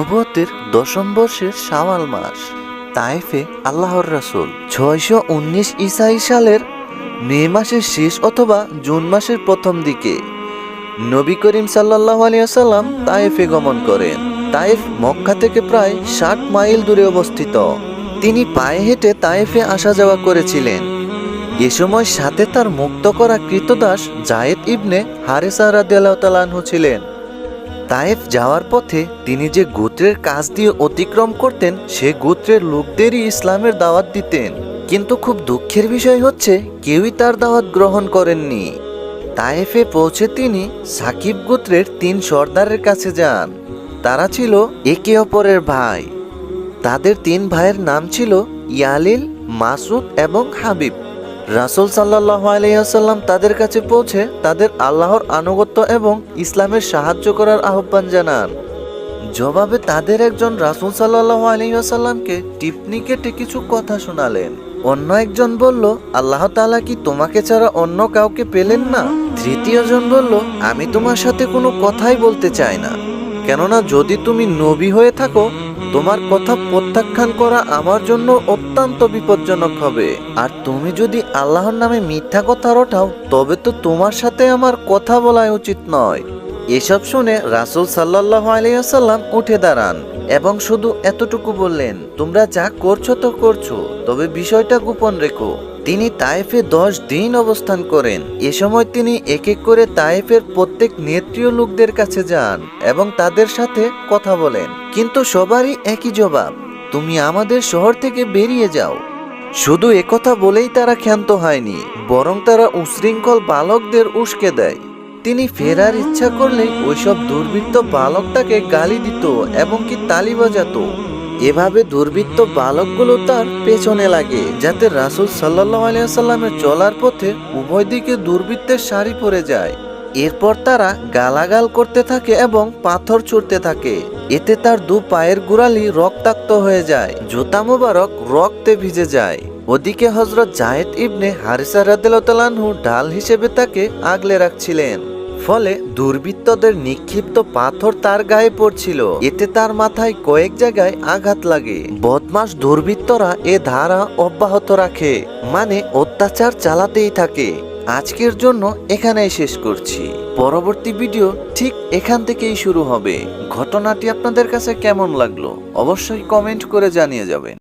নবুয়তের 10ম বর্ষের শাওয়াল মাস। তায়েফে আল্লাহর রাসূল 619 ঈসাই সালের মে মাসের শেষ অথবা জুন মাসের প্রথম দিকে নবী করিম সাল্লাল্লাহু আলাইহি ওয়াসাল্লাম তায়েফে গমন করেন। তায়েফ মক্কা থেকে প্রায় 60 মাইল দূরে অবস্থিত। তিনি পায়ে হেঁটে তায়েফে আসা যাওয়া করেছিলেন। এ সময় সাথে তার মুক্ত করা কৃতদাস যায়েদ ইবনে হারেসা রাদিয়াল্লাহু তাআলা আনহু ছিলেন। তায়েফ যাওয়ার পথে তিনি যে গোত্রের কাছ দিয়ে অতিক্রম করতেন সে গোত্রের লোকদেরই ইসলামের দাওয়াত দিতেন, কিন্তু খুব দুঃখের বিষয় হচ্ছে কেউই তার দাওয়াত গ্রহণ করেননি। তায়েফে পৌঁছে তিনি সাকিব গোত্রের 3 সর্দারের কাছে যান। তারা ছিল একে অপরের ভাই। তাদের 3 ভাইয়ের নাম ছিল ইয়ালিল, মাসুদ এবং হাবিব। রাসূল সাল্লাল্লাহু আলাইহি ওয়াসাল্লাম তাদের কাছে পৌঁছে তাদের আল্লাহর আনুগত্য এবং ইসলামের সাহায্য করার আহ্বান জানান। জবাবে তাদের একজন রাসূল সাল্লাল্লাহু আলাইহি ওয়াসাল্লামকে টিপ্নি কেটে কিছু কথা শোনালেন। অন্য একজন বলল, আল্লাহ তাআলা কি তোমাকে ছাড়া অন্য কাউকে পেলেন না? তৃতীয় জন বলল, আমি তোমার সাথে কোনো কথাই বলতে চাই না, কেননা যদি তুমি নবী হয়ে থাকো তোমার কথা প্রত্যাখ্যান করা আমার জন্য অত্যন্ত বিপজ্জনক হবে, আর তুমি যদি আল্লাহর নামে মিথ্যা কথা রটাও তবে তো তোমার সাথে আমার কথা বলা উচিত নয়। এসব শুনে রাসূল সাল্লাল্লাহু আলাইহি ওয়াসাল্লাম উঠে দাঁড়ান এবং শুধু এতটুকু বললেন, তোমরা যা করছো তো করছো, তবে বিষয়টা গোপন রেখো। তিনি তায়েফে 10 দিন অবস্থান করেন। এ সময় তিনি এক এক করে তায়েফের প্রত্যেক নেত্রীয় লোকদের কাছে যান এবং তাদের সাথে কথা বলেন, কিন্তু সবারই একই জবাব, তুমি আমাদের শহর থেকে বেরিয়ে যাও। শুধু একথা বলেই তারা ক্ষান্ত হয়নি, বরং তারা উশৃঙ্খল বালকদের উস্কে দেয়। তিনি ফেরার ইচ্ছা করলেই ওইসব দুর্বৃত্ত বালকটাকে গালি দিত এবং কি তালি বাজাতো। এভাবে দুর্বৃত্ত বালকগুলো তার পেছনে লাগে, যাতে রাসূল সাল্লাল্লাহু আলাইহি ওয়াসাল্লামের চলার পথে উভয় দিকে দুর্বৃত্তের সারি পড়ে যায়। এরপর তারা গালাগাল করতে থাকে এবং পাথর ছুঁড়তে থাকে। এতে তার 2 পায়ের গোড়ালি রক্তাক্ত হয়ে যায়, জুতা মোবারক রক্তে ভিজে যায়। ওদিকে হযরত যায়েদ ইবনে হারেসা রাদিয়াল্লাহু তাআলা আনহু ঢাল হিসেবে তাকে আগলে রাখছিলেন। ফলে দুর্বৃত্তদের নিক্ষিপ্ত পাথর তার গায়ে পড়ছিল, এতে তার মাথায় কয়েক জায়গায় আঘাত লাগে। বদমাশ দুর্বৃত্তরা এ ধারা অব্যাহত রাখে, মানে অত্যাচার চালাতেই থাকে। আজকের জন্য এখানেই শেষ করছি। পরবর্তী ভিডিও ঠিক এখান থেকেই শুরু হবে। ঘটনাটি আপনাদের কাছে কেমন লাগলো অবশ্যই কমেন্ট করে জানিয়ে যাবেন।